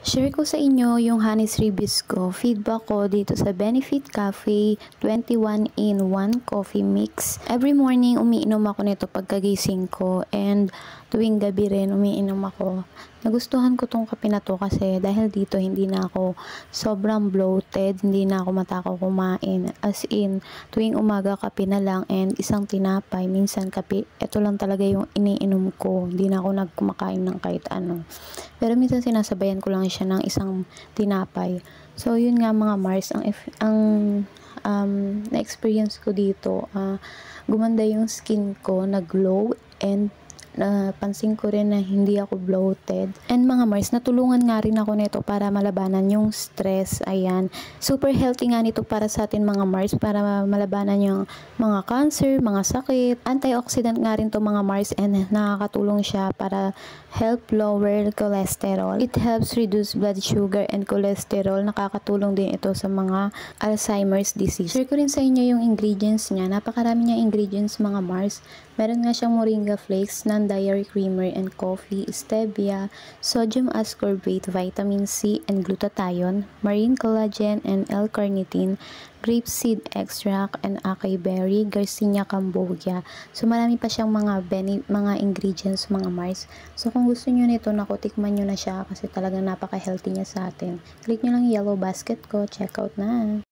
Share ko sa inyo yung Honey's reviews ko, feedback ko dito sa Benefit Cafe 21 in 1 coffee mix. Every morning umiinom ako nito pagkagising ko and tuwing gabi rin umiinom ako. Nagustuhan ko tong kape na to kasi dahil dito hindi na ako sobrang bloated, hindi na ako matakaw kumain. As in, tuwing umaga kape na lang and isang tinapay, minsan kape. Ito lang talaga yung iniinom ko, hindi na ako nagkumakain ng kahit ano. Pero minsan sinasabayan ko lang siya ng isang tinapay. So, yun nga mga Mars, na-experience ko dito, gumanda yung skin ko, nag-glow, and napansin ko rin na hindi ako bloated. And mga Mars, natulungan nga rin ako nito para malabanan yung stress. Ayan. Super healthy nga nito para sa atin mga Mars, para malabanan yung mga cancer, mga sakit. Antioxidant nga rin to mga Mars and nakakatulong siya para help lower cholesterol. It helps reduce blood sugar and cholesterol. Nakakatulong din ito sa mga Alzheimer's disease. Share ko rin sa inyo yung ingredients niya. Napakarami niya ingredients mga Mars. Meron nga siyang moringa flakes, non-dairy creamer and coffee, stevia, sodium ascorbate, vitamin C and glutathione, marine collagen and L-carnitine, grapeseed extract and acai berry, Garcinia cambogia. So marami pa siyang mga ingredients mga Mars. So kung gusto niyo nito, tikman niyo na siya kasi talagang napaka-healthy niya sa atin. Click niyo lang yung yellow basket ko, check out na.